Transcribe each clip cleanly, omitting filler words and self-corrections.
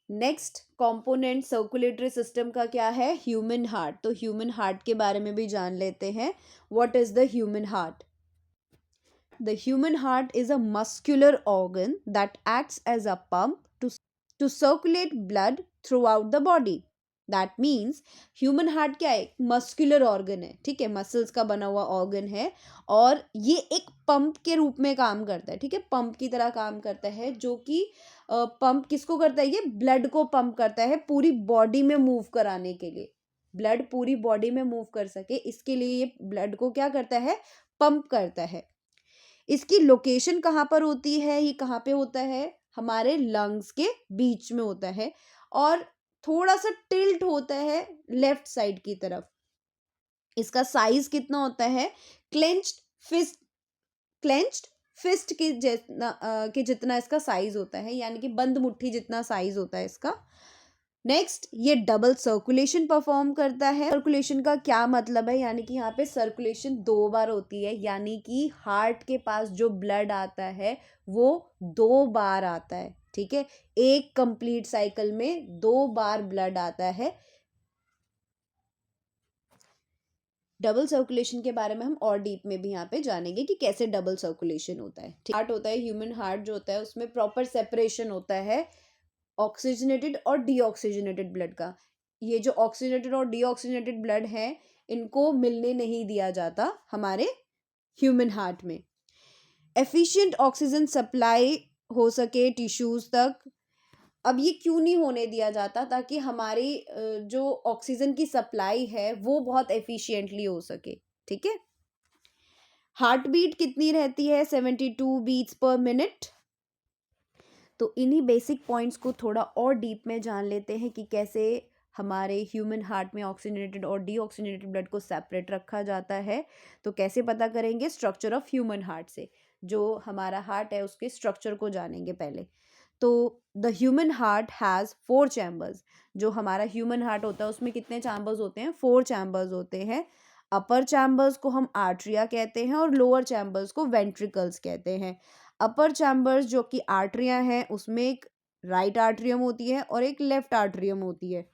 Next component circulatory system का क्या है? Human heart. तो ह्यूमन हार्ट के बारे में भी जान लेते हैं। What is the human heart? The human heart is a muscular organ that acts as a pump to circulate blood throughout the body. That means human heart क्या है? मस्कुलर ऑर्गन है, ठीक है, मसल्स का बना हुआ ऑर्गन है और ये एक पंप के रूप में काम करता है, ठीक है, पंप की तरह काम करता है, जो कि पंप किसको करता है? ये ब्लड को पंप करता है पूरी बॉडी में मूव कराने के लिए। ब्लड पूरी बॉडी में मूव कर सके इसके लिए ये ब्लड को क्या करता है? पंप करता है। इसकी लोकेशन कहाँ पर होती है? ये कहाँ पे होता है? हमारे लंग्स के बीच में होता है और थोड़ा सा टिल्ट होता है लेफ्ट साइड की तरफ। इसका साइज कितना होता है? क्लेंच्ड फिस्ट क्लेंच्ड फिस्ट के जितना इसका साइज होता है, यानी कि बंद मुट्ठी जितना साइज होता है इसका। नेक्स्ट, ये डबल सर्कुलेशन परफॉर्म करता है। सर्कुलेशन का क्या मतलब है? यानी कि यहाँ पे सर्कुलेशन 2 बार होती है, यानी कि हार्ट के पास जो ब्लड आता है वो 2 बार आता है, ठीक है, एक कंप्लीट साइकिल में 2 बार ब्लड आता है। डबल सर्कुलेशन के बारे में हम और डीप में भी यहाँ पे जानेंगे कि कैसे डबल सर्कुलेशन होता है। हार्ट होता है, ह्यूमन हार्ट जो होता है उसमें प्रॉपर सेपरेशन होता है ऑक्सीजनेटेड और डीऑक्सीजनेटेड ब्लड का। ये जो ऑक्सीजनेटेड और डीऑक्सीजनेटेड ब्लड है इनको मिलने नहीं दिया जाता हमारे ह्यूमन हार्ट में। एफिशिएंट ऑक्सीजन सप्लाई हो सके टिश्यूज तक। अब ये क्यों नहीं होने दिया जाता? ताकि हमारी जो ऑक्सीजन की सप्लाई है वो बहुत एफिशिएंटली हो सके, ठीक है। हार्ट बीट कितनी रहती है? 72 बीट्स पर मिनट। तो इन्हीं बेसिक पॉइंट्स को थोड़ा और डीप में जान लेते हैं कि कैसे हमारे ह्यूमन हार्ट में ऑक्सीजनेटेड और डीऑक्सीजनेटेड ब्लड को सेपरेट रखा जाता है। तो कैसे पता करेंगे? स्ट्रक्चर ऑफ ह्यूमन हार्ट से। जो हमारा हार्ट है उसके स्ट्रक्चर को जानेंगे पहले। तो the human heart has 4 chambers. जो हमारा ह्यूमन हार्ट होता है उसमें कितने चैम्बर्स होते हैं? 4 चैम्बर्स होते हैं। अपर चैम्बर्स को हम आर्ट्रिया कहते हैं और लोअर चैम्बर्स को वेंट्रिकल्स कहते हैं। अपर चैम्बर्स जो कि आर्टरियां हैं उसमें एक राइट आर्टरियम होती है और एक लेफ्ट आर्टरियम होती है।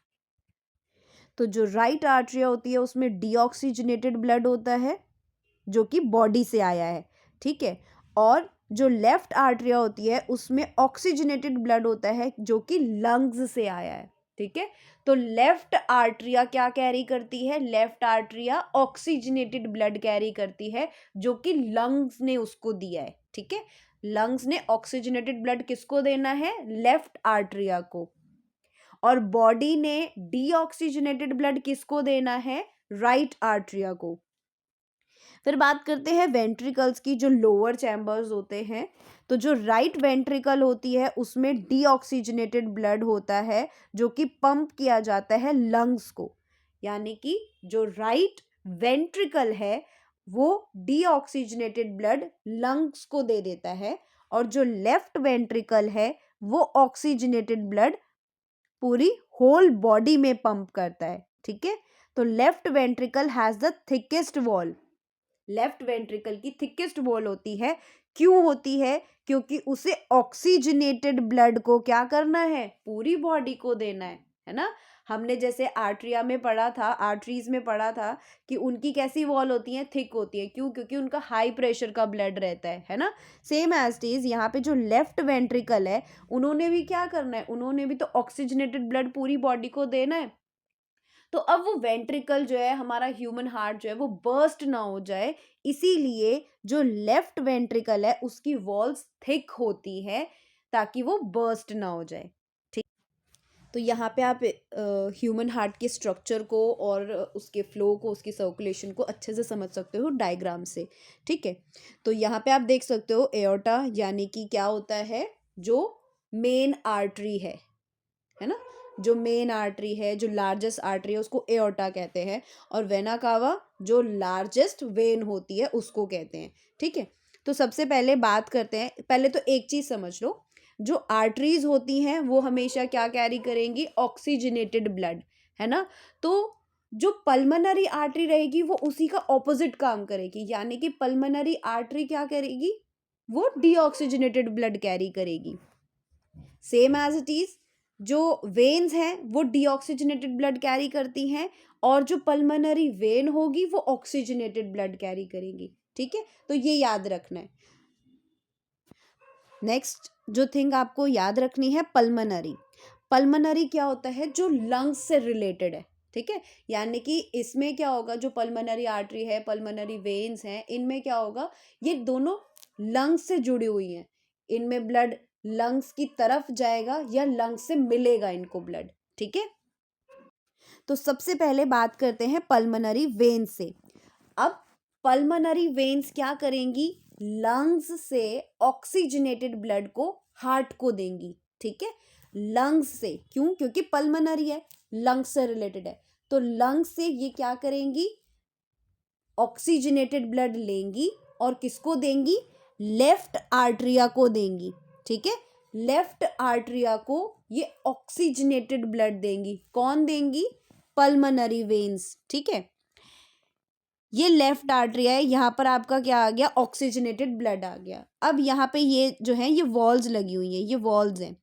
तो जो राइट आर्टरिया होती है उसमें डीऑक्सीजनेटेड ब्लड होता है जो कि बॉडी से आया है, ठीक है, और जो लेफ्ट आर्टरिया होती है उसमें ऑक्सीजनेटेड ब्लड होता है जो कि लंग्स से आया है, ठीक है। तो लेफ्ट आर्टरिया क्या कैरी करती है? लेफ्ट आर्टरिया ऑक्सीजनेटेड ब्लड कैरी करती है जो कि लंग्स ने उसको दिया है, ठीक है। लंग्स ने ऑक्सीजनेटेड ब्लड किसको देना है? लेफ्ट आर्टरिया को। और बॉडी ने डीऑक्सीजनेटेड ब्लड किसको देना है? राइट आर्टरिया को। फिर बात करते हैं वेंट्रिकल्स की, जो लोअर चैम्बर्स होते हैं। तो जो राइट वेंट्रिकल होती है उसमें डीऑक्सीजनेटेड ब्लड होता है जो कि पंप किया जाता है लंग्स को। यानी कि जो राइट वेंट्रिकल है वो डीऑक्सीजनेटेड ब्लड लंग्स को दे देता है और जो लेफ्ट वेंट्रिकल है वो ऑक्सीजनेटेड ब्लड पूरी होल बॉडी में पंप करता है, ठीक है। तो left ventricle has the thickest wall. Left ventricle की थिकेस्ट वॉल होती है। क्यों होती है? क्योंकि उसे ऑक्सीजनेटेड ब्लड को क्या करना है? पूरी बॉडी को देना है ना। हमने जैसे आर्टरिया में पढ़ा था, आर्टरीज में पढ़ा था कि उनकी कैसी वॉल होती है? थिक होती है। क्यों? क्योंकि उनका हाई प्रेशर का ब्लड रहता है ना। सेम एज इट इज यहाँ पे जो लेफ्ट वेंट्रिकल है उन्होंने भी क्या करना है? उन्होंने भी तो ऑक्सीजनेटेड ब्लड पूरी बॉडी को देना है। तो अब वो वेंट्रिकल जो है, हमारा ह्यूमन हार्ट जो है वो बर्स्ट ना हो जाए, इसीलिए जो लेफ्ट वेंट्रिकल है उसकी वॉल्स थिक होती है ताकि वो बर्स्ट ना हो जाए, ठीक। तो यहाँ पे आप ह्यूमन हार्ट के स्ट्रक्चर को और उसके फ्लो को, उसकी सर्कुलेशन को अच्छे से समझ सकते हो डायग्राम से, ठीक है। तो यहाँ पे आप देख सकते हो एओर्टा, यानी कि क्या होता है? जो मेन आर्टरी है ना, जो मेन आर्टरी है, जो लार्जेस्ट आर्टरी है उसको एओर्टा कहते हैं। और वेना कावा जो लार्जेस्ट वेन होती है उसको कहते हैं, ठीक है। तो सबसे पहले बात करते हैं, पहले तो एक चीज समझ लो, जो आर्टरीज होती हैं वो हमेशा क्या कैरी करेंगी? ऑक्सीजनेटेड ब्लड, है ना। तो जो पल्मनरी आर्टरी रहेगी वो उसी का ऑपोजिट काम करेगी, यानी कि पल्मनरी आर्टरी क्या करेगी? वो डीऑक्सीजनेटेड ब्लड कैरी करेगी। सेम एज इट इज जो वेन्स हैं वो डीऑक्सीजनेटेड ब्लड कैरी करती हैं, और जो पल्मोनरी वेन होगी वो ऑक्सीजनेटेड ब्लड कैरी करेंगी। ठीक है, तो ये याद रखना है। नेक्स्ट जो थिंग आपको याद रखनी है, पल्मोनरी। पल्मोनरी क्या होता है? जो लंग्स से रिलेटेड है। ठीक है, यानी कि इसमें क्या होगा, जो पल्मोनरी आर्टरी है, पल्मोनरी वेन्स हैं, इनमें क्या होगा, ये दोनों लंग्स से जुड़ी हुई हैं। इनमें ब्लड लंग्स की तरफ जाएगा या लंग्स से मिलेगा इनको ब्लड। ठीक है, तो सबसे पहले बात करते हैं पल्मोनरी वेन्स से। अब पल्मोनरी वेन्स क्या करेंगी? लंग्स से ऑक्सीजनेटेड ब्लड को हार्ट को देंगी। ठीक है, लंग्स से, क्यों? क्योंकि पल्मोनरी है, लंग्स से रिलेटेड है, तो लंग्स से ये क्या करेंगी? ऑक्सीजनेटेड ब्लड लेंगी और किसको देंगी? लेफ्ट आर्टरिया को देंगी। ठीक है, लेफ्ट आर्टरिया को ये ऑक्सीजनेटेड ब्लड देंगी। कौन देंगी? Pulmonary veins. ठीक है, ये लेफ्ट आर्टरिया है, यहाँ पर आपका क्या आ गया? ऑक्सीजनेटेड ब्लड आ गया। अब यहाँ पे ये जो है ये वॉल्स लगी हुई है, ये वॉल्स हैं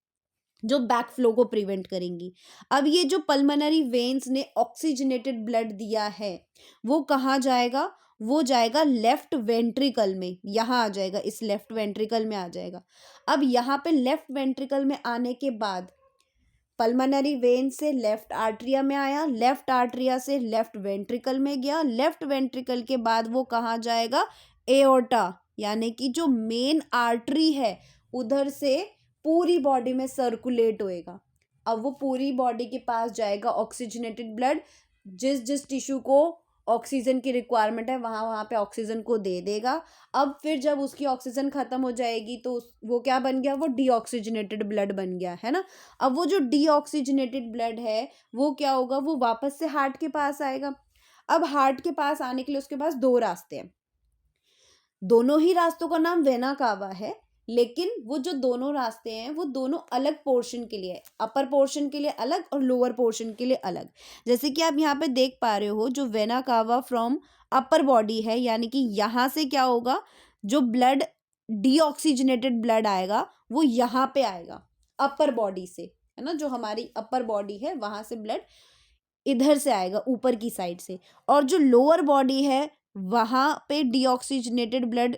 जो बैक फ्लो को प्रिवेंट करेंगी। अब ये जो पल्मोनरी वेन्स ने ऑक्सीजनेटेड ब्लड दिया है वो कहाँ जाएगा? वो जाएगा लेफ्ट वेंट्रिकल में, यहाँ आ जाएगा, इस लेफ्ट वेंट्रिकल में आ जाएगा। अब यहाँ पे लेफ्ट वेंट्रिकल में आने के बाद पल्मोनरी वेन से लेफ्ट आर्टरिया में आया, लेफ्ट आर्टरिया से लेफ्ट वेंट्रिकल में गया, लेफ्ट वेंट्रिकल के बाद वो कहाँ जाएगा? एओर्टा, यानी कि जो मेन आर्टरी है उधर से पूरी बॉडी में सर्कुलेट होएगा। अब वो पूरी बॉडी के पास जाएगा ऑक्सीजनेटेड ब्लड, जिस जिस टिश्यू को ऑक्सीजन की रिक्वायरमेंट है वहाँ वहाँ पे ऑक्सीजन को दे देगा। अब फिर जब उसकी ऑक्सीजन खत्म हो जाएगी तो वो क्या बन गया? वो डीऑक्सीजनेटेड ब्लड बन गया, है ना। अब वो जो डीऑक्सीजनेटेड ब्लड है वो क्या होगा? वो वापस से हार्ट के पास आएगा। अब हार्ट के पास आने के लिए उसके पास दो रास्ते हैं, दोनों ही रास्तों का नाम वेना कावा है, लेकिन वो जो दोनों रास्ते हैं वो दोनों अलग पोर्शन के लिए है, अपर पोर्शन के लिए अलग और लोअर पोर्शन के लिए अलग। जैसे कि आप यहाँ पे देख पा रहे हो, जो vena cava from upper body है, यानी कि यहाँ से क्या होगा? जो ब्लड डीऑक्सीजनेटेड ब्लड आएगा वो यहाँ पे आएगा अपर बॉडी से, है ना। जो हमारी अपर बॉडी है वहां से ब्लड इधर से आएगा, ऊपर की साइड से। और जो लोअर बॉडी है वहां पे डीऑक्सीजनेटेड ब्लड,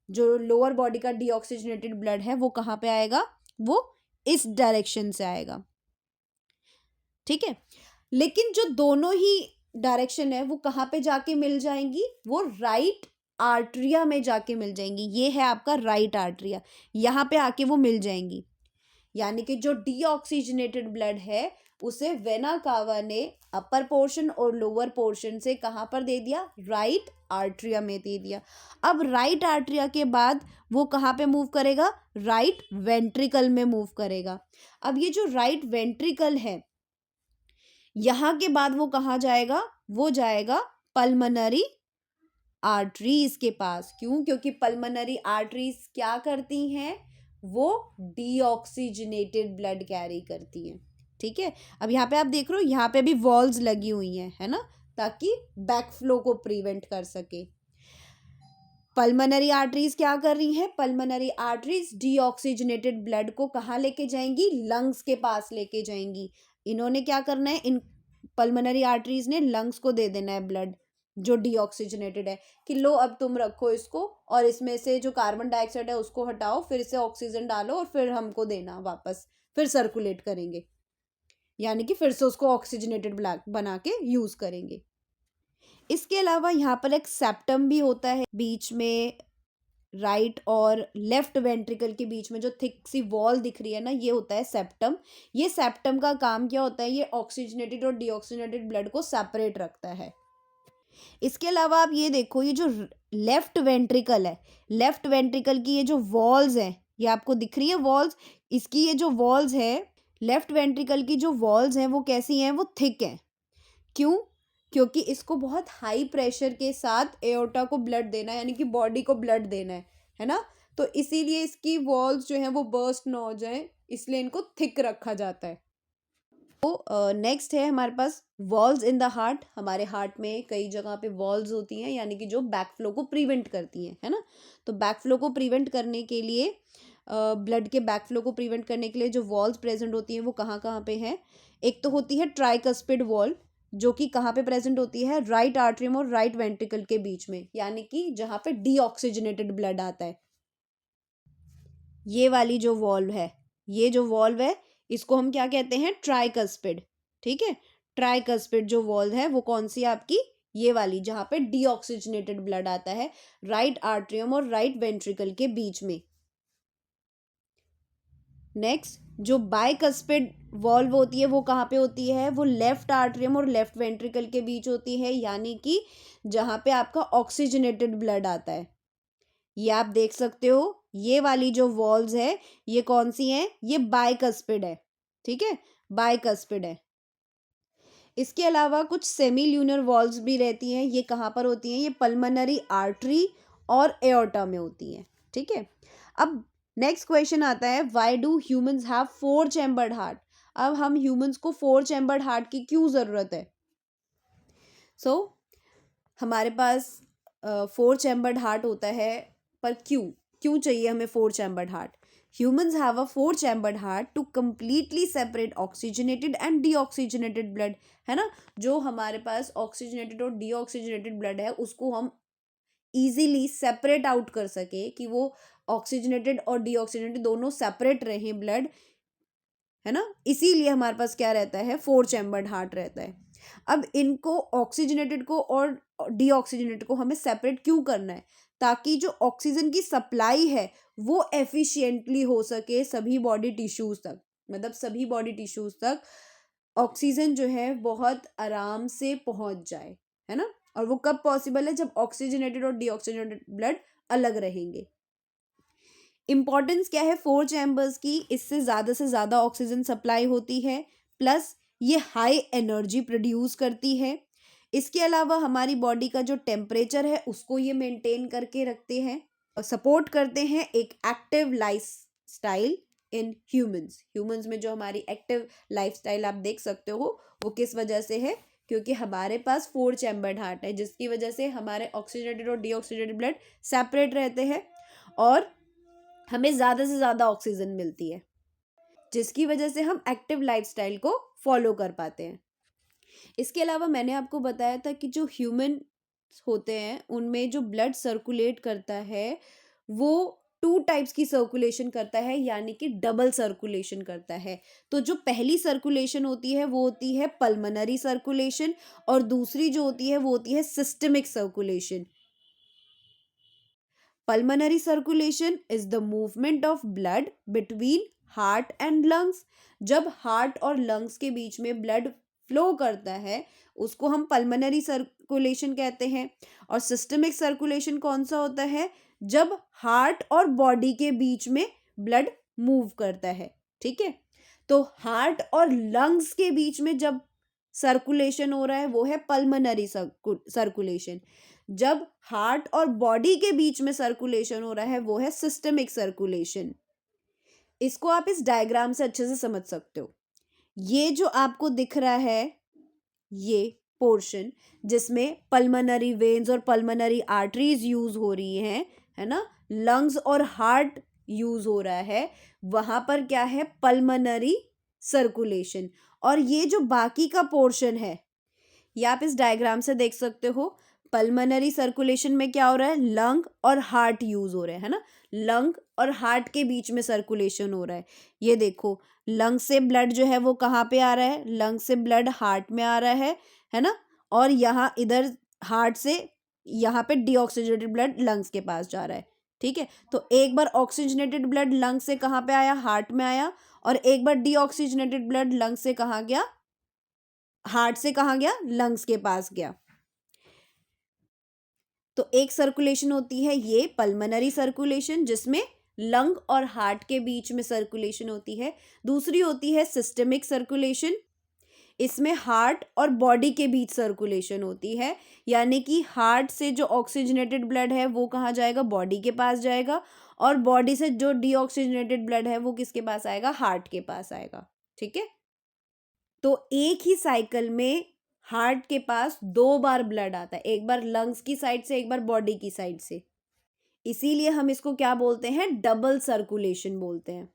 जो लोअर बॉडी का डीऑक्सीजनेटेड ब्लड है वो कहाँ पे आएगा? वो इस डायरेक्शन से आएगा। ठीक है, लेकिन जो दोनों ही डायरेक्शन है वो कहाँ पे जाके मिल जाएंगी? वो राइट आर्टरिया में जाके मिल जाएंगी। ये है आपका राइट आर्टरिया, यहाँ पे आके वो मिल जाएंगी। यानी कि जो डीऑक्सीजनेटेड ब्लड है उसे वेना कावा ने अपर पोर्शन और लोअर पोर्शन से कहाँ पर दे दिया? राइट आर्टरिया में दे दिया। अब राइट आर्टरिया के बाद वो कहाँ पे मूव करेगा? राइट वेंट्रिकल में मूव करेगा। अब ये जो राइट वेंट्रिकल है यहाँ के बाद वो कहाँ जाएगा? वो जाएगा पल्मोनरी आर्टरीज के पास। क्यों? क्योंकि पल्मोनरी आर्टरीज क्या करती हैं? वो डीऑक्सीजनेटेड ब्लड कैरी करती हैं। ठीक है, अब यहाँ पे आप देख रहे हो, यहाँ पे भी वॉल्स लगी हुई हैं, है ना, ताकि बैक फ्लो को प्रिवेंट कर सके। पल्मोनरी आर्टरीज क्या कर रही हैं? पल्मोनरी आर्टरीज डीऑक्सीजनेटेड ब्लड को कहाँ लेके जाएंगी? लंग्स के पास लेके जाएंगी। इन्होंने क्या करना है? इन पल्मोनरी आर्टरीज ने लंग्स को दे देना है ब्लड जो डीऑक्सीजनेटेड है, कि लो अब तुम रखो इसको और इसमें से जो कार्बन डाइऑक्साइड है उसको हटाओ, फिर से ऑक्सीजन डालो और फिर हमको देना वापस, फिर सर्कुलेट करेंगे, यानी कि फिर से उसको ऑक्सीजनेटेड ब्लड बना के यूज करेंगे। इसके अलावा यहाँ पर एक सेप्टम भी होता है, बीच में राइट और लेफ्ट वेंट्रिकल के बीच में जो थिक सी वॉल दिख रही है ना, ये होता है सेप्टम। ये सेप्टम का काम क्या होता है? ये ऑक्सीजनेटेड और डीऑक्सीजनेटेड ब्लड को सेपरेट रखता है। इसके अलावा आप ये देखो, ये जो लेफ्ट वेंट्रिकल है, लेफ्ट वेंट्रिकल की ये जो वॉल्स हैं, ये आपको दिख रही है वॉल्स, इसकी ये जो वॉल्स है, लेफ्ट वेंट्रिकल की जो वॉल्स हैं वो कैसी हैं? वो थिक हैं। क्यों? क्योंकि इसको बहुत हाई प्रेशर के साथ एओर्टा को ब्लड देना है, यानी कि बॉडी को ब्लड देना है ना। तो इसीलिए इसकी वॉल्स जो हैं वो बर्स्ट ना हो जाए, इसलिए इनको थिक रखा जाता है। तो नेक्स्ट है हमारे पास वॉल्स इन द हार्ट। हमारे हार्ट में कई जगह पे वॉल्स होती हैं, यानी कि जो बैक फ्लो को प्रिवेंट करती हैं, है ना। तो बैक फ्लो को प्रिवेंट करने के लिए ब्लड के बैकफ्लो को प्रिवेंट करने के लिए जो वॉल्स प्रेजेंट होती हैं वो कहाँ कहाँ पे हैं? एक तो होती है ट्राइकस्पिड वॉल, जो कि कहाँ पे प्रेजेंट होती है? राइट आर्टरियम और राइट वेंट्रिकल के बीच में, यानी कि जहाँ पे डीऑक्सीजनेटेड ब्लड आता है। ये वाली जो वॉल्व है, ये जो वॉल्व है, इसको हम क्या कहते हैं? ट्राइकस्पिड। ठीक है, ट्राइकस्पिड जो वॉल्व है वो कौन सी है आपकी? ये वाली, जहाँ पे डीऑक्सीजनेटेड ब्लड आता है राइट आर्टरियम और राइट वेंट्रिकल के बीच में। नेक्स्ट, जो बाइकस्पिड वॉल्व होती है वो कहाँ पे होती है? वो लेफ्ट आर्टरियम और लेफ्ट वेंट्रिकल के बीच होती है, यानी कि जहाँ पे आपका ऑक्सीजनेटेड ब्लड आता है। ये आप देख सकते हो, ये वाली जो वॉल्व्स है ये कौन सी हैं? ये बाइकस्पिड है। ठीक है, बाइकस्पिड है। इसके अलावा कुछ सेमी ल्यूनर वॉल्व्स भी रहती हैं। ये कहाँ पर होती हैं? ये पल्मोनरी आर्टरी और एओर्टा में होती हैं। ठीक है, अब नेक्स्ट क्वेश्चन आता है, why do humans have 4 chambered heart? अब हम ह्यूमंस को 4 चैम्बर्ड हार्ट की क्यों ज़रूरत है? सो हमारे पास 4 चैम्बर्ड हार्ट होता है, पर क्यों क्यों चाहिए हमें 4 chambered heart? Humans have a 4 chambered heart to completely separate oxygenated and deoxygenated blood, है ना? जो हमारे पास ऑक्सीजनेटेड और डीऑक्सीजनेटेड ब्लड है उसको हम इजीली सेपरेट आउट कर सके, कि वो ऑक्सीजनेटेड और डीऑक्सीजनेटेड दोनों सेपरेट रहे ब्लड, है ना? इसीलिए हमारे पास क्या रहता है? 4 चैम्बर्ड हार्ट रहता है। अब इनको ऑक्सीजनेटेड को और डीऑक्सीजनेटेड को हमें सेपरेट क्यों करना है? ताकि जो ऑक्सीजन की सप्लाई है वो एफिशिएंटली हो सके सभी बॉडी टिश्यूज तक, मतलब सभी बॉडी टिश्यूज तक ऑक्सीजन जो है बहुत आराम से पहुंच जाए, है ना? और वो कब पॉसिबल है? जब ऑक्सीजनेटेड और डीऑक्सीजनेटेड ब्लड अलग रहेंगे। इंपॉर्टेंस क्या है 4 चैम्बर्स की? इससे ज़्यादा से ज़्यादा ऑक्सीजन सप्लाई होती है, प्लस ये हाई एनर्जी प्रोड्यूस करती है। इसके अलावा हमारी बॉडी का जो टेम्परेचर है उसको ये मेंटेन करके रखते हैं और सपोर्ट करते हैं एक active life style in humans. Humans में जो हमारी एक्टिव लाइफ स्टाइल आप देख सकते हो वो किस वजह से है? क्योंकि हमारे पास 4 चैम्बर्ड हार्ट है, जिसकी वजह से हमारे ऑक्सीजनेटेड और डीऑक्सीजनेटेड ब्लड सेपरेट रहते हैं और हमें ज़्यादा से ज़्यादा ऑक्सीजन मिलती है, जिसकी वजह से हम एक्टिव लाइफस्टाइल को फॉलो कर पाते हैं। इसके अलावा मैंने आपको बताया था कि जो ह्यूमन होते हैं उनमें जो ब्लड सर्कुलेट करता है वो 2 टाइप्स की सर्कुलेशन करता है, यानी कि डबल सर्कुलेशन करता है। तो जो पहली सर्कुलेशन होती है वो होती है पल्मोनरी सर्कुलेशन, और दूसरी जो होती है वो होती है systemic circulation. Pulmonary circulation is the movement of blood between heart and lungs. जब हार्ट और लंग्स के बीच में ब्लड फ्लो करता है उसको हम पल्मोनरी सर्कुलेशन कहते हैं। और सिस्टमिक सर्कुलेशन कौन सा होता है? जब हार्ट और बॉडी के बीच में ब्लड मूव करता है। ठीक है, तो हार्ट और लंग्स के बीच में जब सर्कुलेशन हो रहा है वो है पल्मोनरी सर्कुलेशन। जब हार्ट और बॉडी के बीच में सर्कुलेशन हो रहा है वो है सिस्टमिक सर्कुलेशन। इसको आप इस डायग्राम से अच्छे से समझ सकते हो। ये जो आपको दिख रहा है ये पोर्शन जिसमें पल्मोनरी वेन्स और पल्मोनरी आर्टरीज यूज हो रही हैं, है ना, लंग्स और हार्ट यूज हो रहा है, वहां पर क्या है? Pulmonary circulation. और ये जो बाकी का पोर्शन है ये आप इस डायग्राम से देख सकते हो। पल्मोनरी सर्कुलेशन में क्या हो रहा है? लंग और हार्ट यूज हो रहे हैं, है ना? लंग और हार्ट के बीच में सर्कुलेशन हो रहा है। ये देखो, लंग से ब्लड जो है वो कहाँ पे आ रहा है? लंग से ब्लड हार्ट में आ रहा है ना? और यहाँ इधर हार्ट से यहाँ पे डीऑक्सीजनेटेड ब्लड लंग्स के पास जा रहा है। ठीक है, तो एक बार ऑक्सीजनेटेड ब्लड लंग से कहाँ पे आया? हार्ट में आया। और एक बार डीऑक्सीजनेटेड ब्लड लंग से कहाँ गया? हार्ट से कहाँ गया? लंग्स के पास गया। तो एक सर्कुलेशन होती है ये पल्मोनरी सर्कुलेशन जिसमें लंग और हार्ट के बीच में सर्कुलेशन होती है। दूसरी होती है सिस्टमिक सर्कुलेशन, इसमें हार्ट और बॉडी के बीच सर्कुलेशन होती है, यानी कि हार्ट से जो ऑक्सीजनेटेड ब्लड है वो कहाँ जाएगा? बॉडी के पास जाएगा। और बॉडी से जो डीऑक्सीजनेटेड ब्लड है वो किसके पास आएगा? हार्ट के पास आएगा। ठीक है, तो एक ही साइकिल में हार्ट के पास 2 बार ब्लड आता है, एक बार लंग्स की साइड से, एक बार बॉडी की साइड से। इसीलिए हम इसको क्या बोलते हैं, डबल सर्कुलेशन बोलते हैं।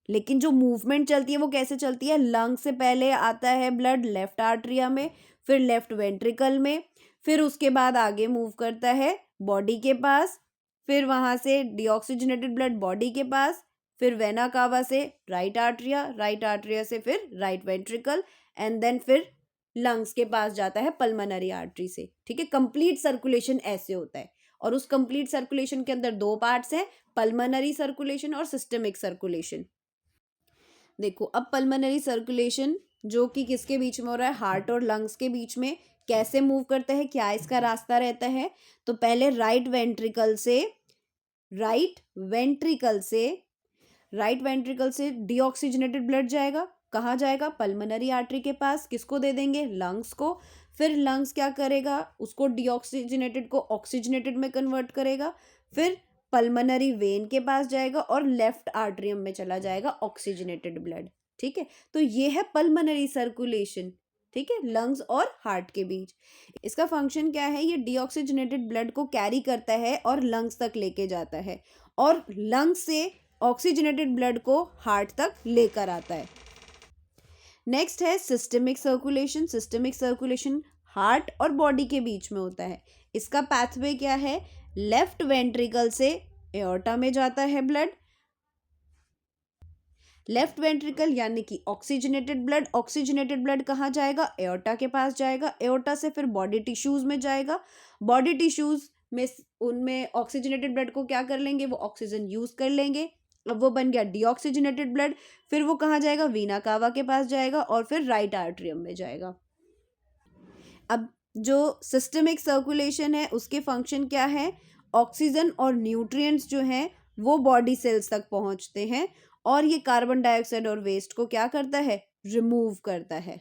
लेकिन जो मूवमेंट चलती है वो कैसे चलती है, लंग से पहले आता है ब्लड लेफ्ट आर्ट्रिया में, फिर लेफ्ट वेंट्रिकल में, फिर उसके बाद आगे मूव करता है बॉडी के पास, फिर वहां से डीऑक्सीजनेटेड ब्लड बॉडी के पास, फिर वेना कावा से राइट आर्ट्रिया से फिर राइट वेंट्रिकल, एंड देन फिर लंग्स के पास जाता है पल्मोनरी आर्टरी से। ठीक है, कंप्लीट सर्कुलेशन ऐसे होता है। और उस कंप्लीट सर्कुलेशन के अंदर दो पार्ट्स हैं, पल्मोनरी सर्कुलेशन और सिस्टमिक सर्कुलेशन। देखो अब पल्मोनरी सर्कुलेशन जो कि किसके बीच में हो रहा है, हार्ट और लंग्स के बीच में, कैसे मूव करता है, क्या इसका रास्ता रहता है। तो पहले राइट वेंट्रिकल से राइट वेंट्रिकल से डीऑक्सीजनेटेड ब्लड जाएगा, कहाँ जाएगा, पल्मोनरी आर्टरी के पास, किसको दे देंगे, लंग्स को। फिर लंग्स क्या करेगा, उसको डीऑक्सीजनेटेड को ऑक्सीजनेटेड में कन्वर्ट करेगा, फिर पल्मोनरी वेन के पास जाएगा और लेफ्ट आर्टरियम में चला जाएगा ऑक्सीजनेटेड ब्लड। ठीक है, तो ये है पल्मोनरी सर्कुलेशन। ठीक है, लंग्स और हार्ट के बीच। इसका फंक्शन क्या है, ये डीऑक्सीजनेटेड ब्लड को कैरी करता है और लंग्स तक लेके जाता है, और लंग्स से ऑक्सीजनेटेड ब्लड को हार्ट तक लेकर आता है। नेक्स्ट है systemic circulation. Systemic circulation heart और बॉडी के बीच में होता है। इसका पैथवे क्या है, लेफ्ट वेंट्रिकल से एओर्टा में जाता है ब्लड, लेफ्ट वेंट्रिकल यानी कि ऑक्सीजनेटेड ब्लड कहाँ जाएगा, एओर्टा के पास जाएगा, एओर्टा से फिर बॉडी टिश्यूज में जाएगा, बॉडी टिश्यूज में उनमें ऑक्सीजनेटेड ब्लड को क्या कर लेंगे, वो ऑक्सीजन यूज कर लेंगे, अब वो बन गया डीऑक्सीजनेटेड ब्लड। फिर वो कहाँ जाएगा, वीना कावा के पास जाएगा और फिर राइट आर्ट्रियम में जाएगा। अब जो सिस्टमिक सर्कुलेशन है उसके फंक्शन क्या है, ऑक्सीजन और न्यूट्रिएंट्स जो हैं वो बॉडी सेल्स तक पहुंचते हैं और ये कार्बन डाइऑक्साइड और वेस्ट को क्या करता है, रिमूव करता है।